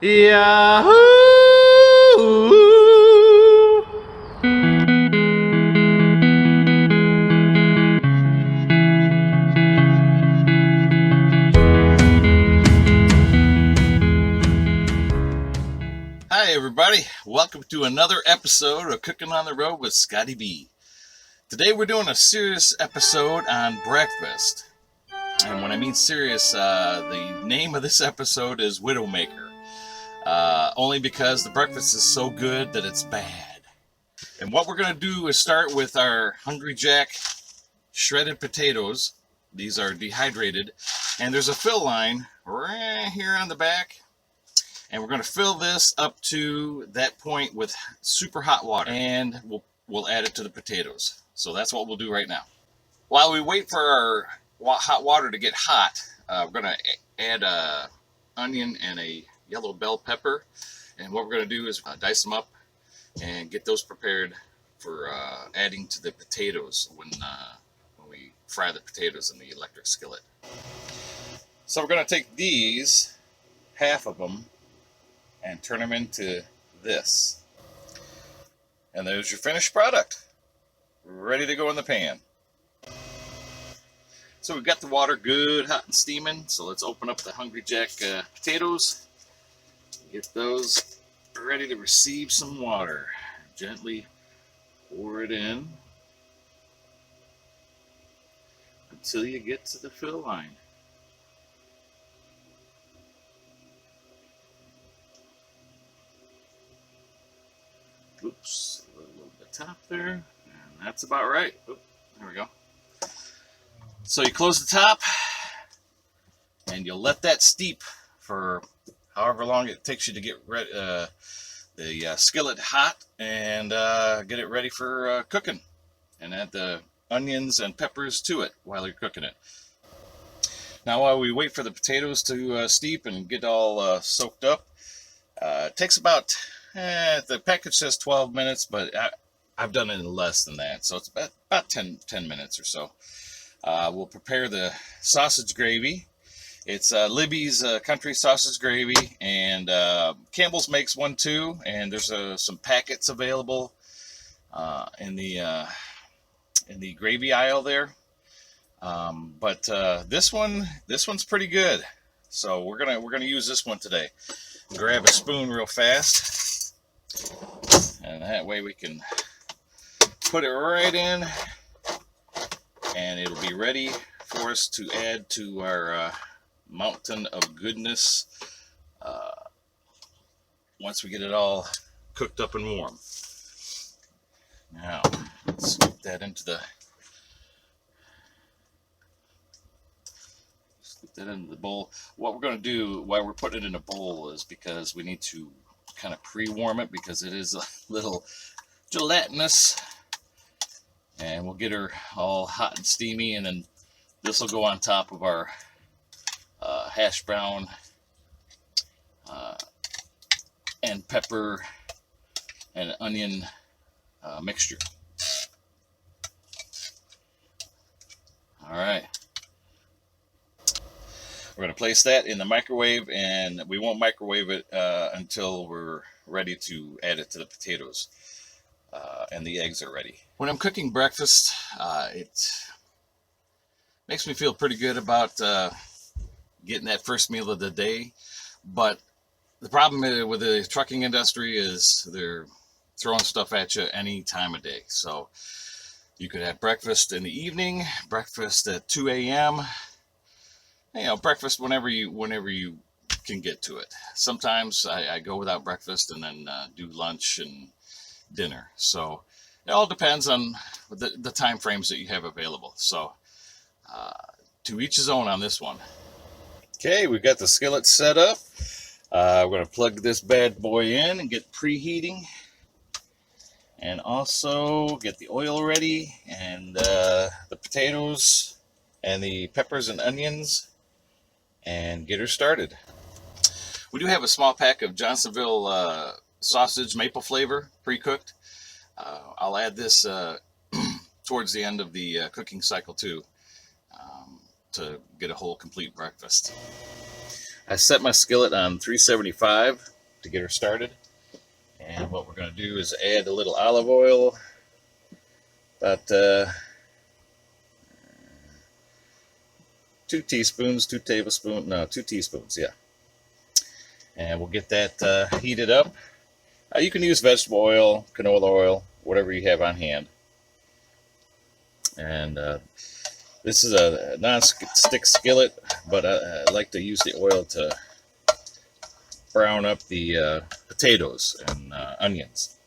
Yahoo! Hi everybody, welcome to another episode of Cooking on the Road with Scotty B. Today we're doing a serious episode on breakfast. And when I mean serious, the name of this episode is Widowmaker. Only because the breakfast is so good that it's bad. And what we're going to do is start with our Hungry Jack shredded potatoes. These are dehydrated. And there's a fill line right here on the back. And we're going to fill this up to that point with super hot water. And we'll add it to the potatoes. So that's what we'll do right now. While we wait for our hot water to get hot, we're going to add a onion and a yellow bell pepper. And what we're going to do is dice them up and get those prepared for adding to the potatoes when we fry the potatoes in the electric skillet. So we're going to take these, half of them, and turn them into this. And there's your finished product, ready to go in the pan. So we've got the water good, hot and steaming. So let's open up the Hungry Jack potatoes. Get those ready to receive some water. Gently pour it in until you get to the fill line. Oops, a little bit top there, and that's about right. Oop, there we go. So you close the top, and you'll let that steep for however long it takes you to get the skillet hot and get it ready for cooking. And add the onions and peppers to it while you're cooking it. Now while we wait for the potatoes to steep and get all soaked up, it takes about, the package says 12 minutes, but I've done it in less than that. So it's about 10 minutes or so. We'll prepare the sausage gravy. It's Libby's country sausage gravy, and Campbell's makes one too. And there's some packets available in the gravy aisle there. But this one's pretty good. So we're gonna use this one today. Grab a spoon real fast, and that way we can put it right in, and it'll be ready for us to add to our mountain of goodness once we get it all cooked up and warm. Now let's scoop that into the bowl. What we're going to do while we're putting it in a bowl is because we need to kind of pre-warm it, because it is a little gelatinous, and we'll get her all hot and steamy, and then this will go on top of our hash brown and pepper and onion mixture. All right. We're going to place that in the microwave, and we won't microwave it until we're ready to add it to the potatoes and the eggs are ready. When I'm cooking breakfast, it makes me feel pretty good about getting that first meal of the day. But the problem with the trucking industry is they're throwing stuff at you any time of day. So you could have breakfast in the evening, breakfast at 2 a.m., breakfast whenever you can get to it. Sometimes I go without breakfast and then do lunch and dinner. So it all depends on the time frames that you have available. So to each his own on this one. Okay, we've got the skillet set up. We're going to plug this bad boy in and get preheating, and also get the oil ready, and the potatoes and the peppers and onions, and get her started. We do have a small pack of Johnsonville Sausage Maple Flavor pre-cooked. I'll add this towards the end of the cooking cycle too, to get a whole complete breakfast. I set my skillet on 375 to get her started. And what we're going to do is add a little olive oil, about 2 teaspoons, 2 tablespoons, no, 2 teaspoons, yeah. And we'll get that heated up. You can use vegetable oil, canola oil, whatever you have on hand. And this is a non-stick skillet, but I like to use the oil to brown up the potatoes and onions.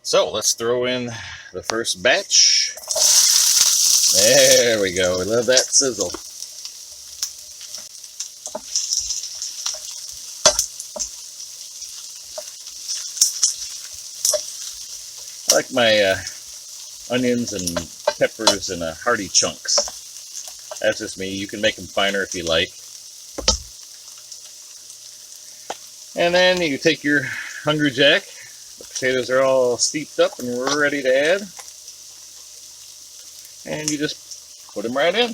So let's throw in the first batch. There we go. We love that sizzle. I like my onions and peppers in hearty chunks. That's just me. You can make them finer if you like. And then you take your Hungry Jack. The potatoes are all steeped up and we're ready to add. And you just put them right in.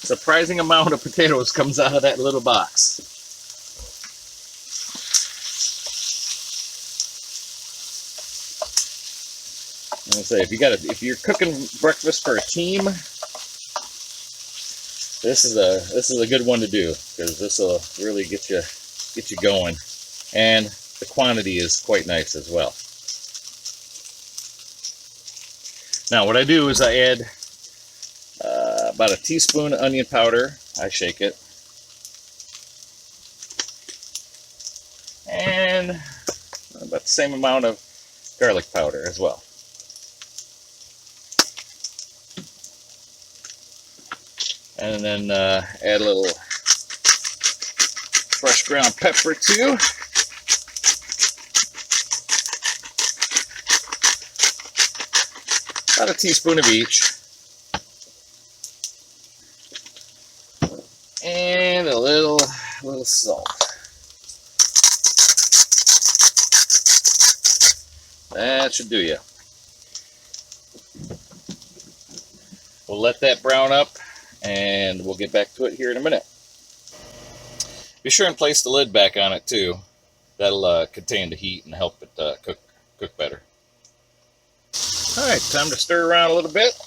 Surprising amount of potatoes comes out of that little box. I say, if you're cooking breakfast for a team, this is a good one to do, because this will really get you going, and the quantity is quite nice as well. Now what I do is I add about a teaspoon of onion powder. I shake it, and about the same amount of garlic powder as well. And then add a little fresh ground pepper too. About a teaspoon of each. And a little salt. That should do you. We'll let that brown up, and we'll get back to it here in a minute. Be sure and place the lid back on it too. That'll contain the heat and help it cook better. Alright, time to stir around a little bit.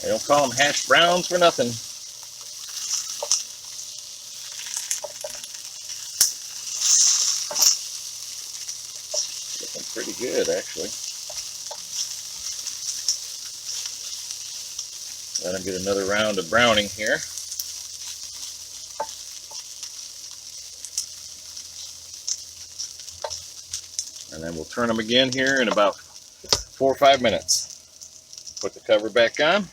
They don't call them hash browns for nothing. Looking pretty good, actually. Let them get another round of browning here. And then we'll turn them again here in about 4 or 5 minutes. Put the cover back on.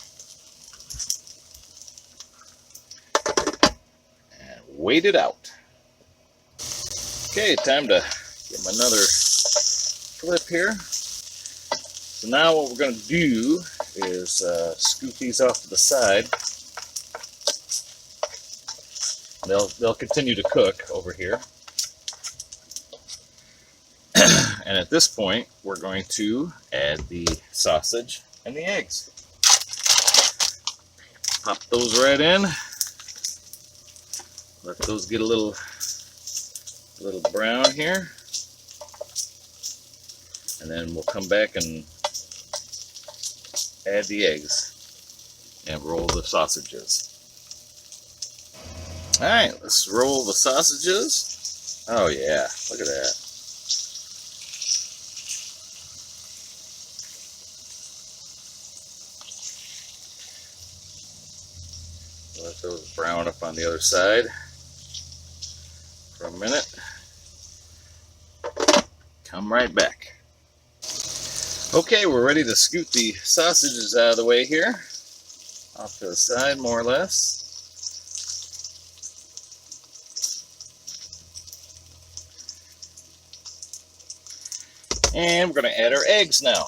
And wait it out. Okay, time to give them another flip here. So now what we're going to do is scoop these off to the side. They'll continue to cook over here. And at this point, we're going to add the sausage and the eggs. Pop those right in. Let those get a little brown here. And then we'll come back and add the eggs and roll the sausages. Alright, let's roll the sausages. Oh yeah, look at that. Let those brown up on the other side for a minute. Come right back. Okay, we're ready to scoot the sausages out of the way here. Off to the side, more or less. And we're going to add our eggs now.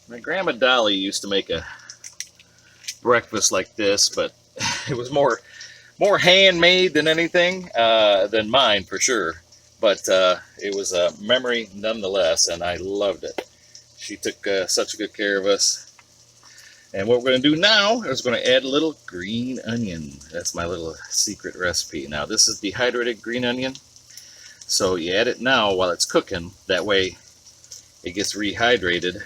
My grandma Dolly used to make a breakfast like this, but it was more handmade than anything, than mine for sure. But it was a memory nonetheless, and I loved it. She took such good care of us. And what we're going to do now is we're going to add a little green onion. That's my little secret recipe. Now this is dehydrated green onion. So you add it now while it's cooking. That way it gets rehydrated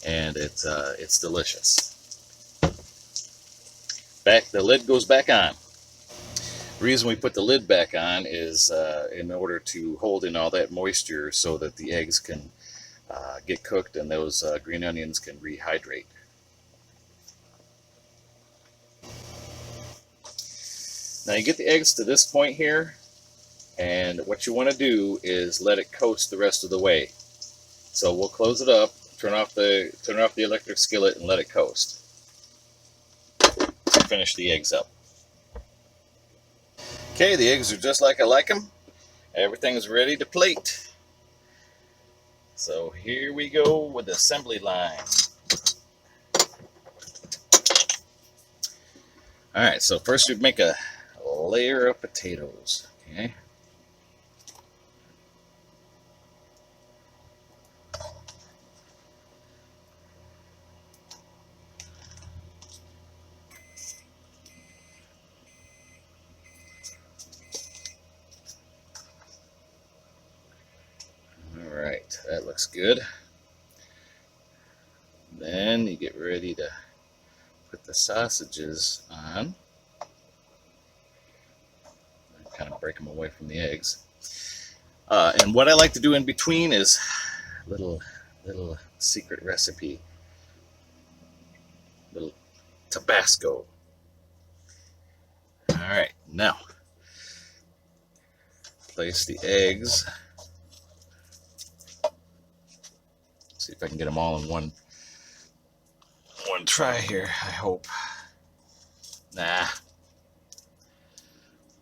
and it's delicious. The lid goes back on. The reason we put the lid back on is in order to hold in all that moisture so that the eggs can get cooked and those green onions can rehydrate. Now you get the eggs to this point here, and what you want to do is let it coast the rest of the way. So we'll close it up, turn off the electric skillet, and let it coast. Finish the eggs up. Okay, the eggs are just like I like them. Everything's ready to plate. So here we go with the assembly line. Alright, so first we make a layer of potatoes. Okay. Alright, that looks good. Then you get ready to put the sausages on. Kind of break them away from the eggs. And what I like to do in between is little secret recipe. Little tabasco. Alright, now place the eggs. See if I can get them all in one try here, I hope. Nah.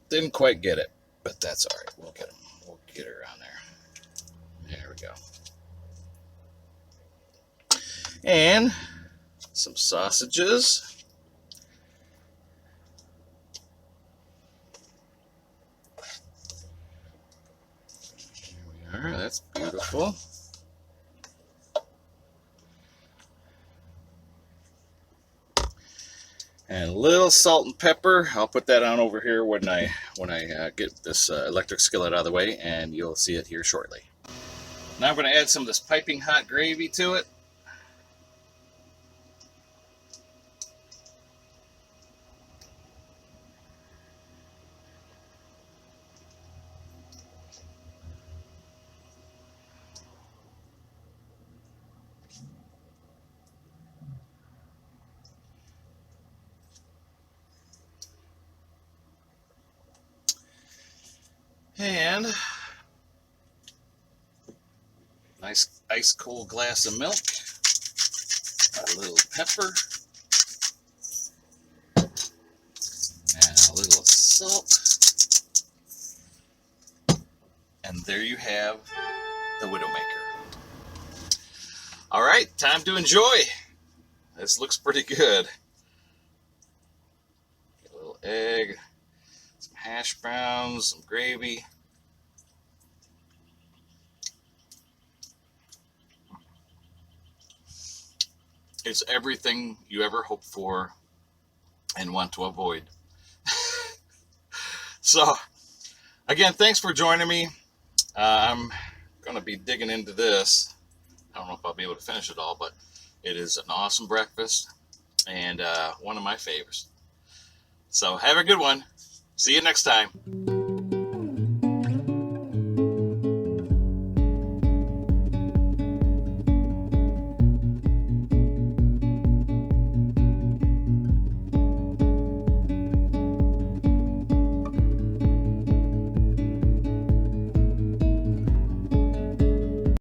Didn't quite get it, but that's alright. We'll get them. We'll get her on there. There we go. And some sausages. Here we are. That's beautiful. And a little salt and pepper. I'll put that on over here when I get this electric skillet out of the way, and you'll see it here shortly. Now I'm going to add some of this piping hot gravy to it. And nice ice cold glass of milk, a little pepper, and a little salt. And there you have the Widowmaker. All right, time to enjoy. This looks pretty good. Get a little egg, some hash browns, some gravy. It's everything you ever hope for and want to avoid. So, again, thanks for joining me. I'm going to be digging into this. I don't know if I'll be able to finish it all, but it is an awesome breakfast and one of my favorites. So have a good one. See you next time.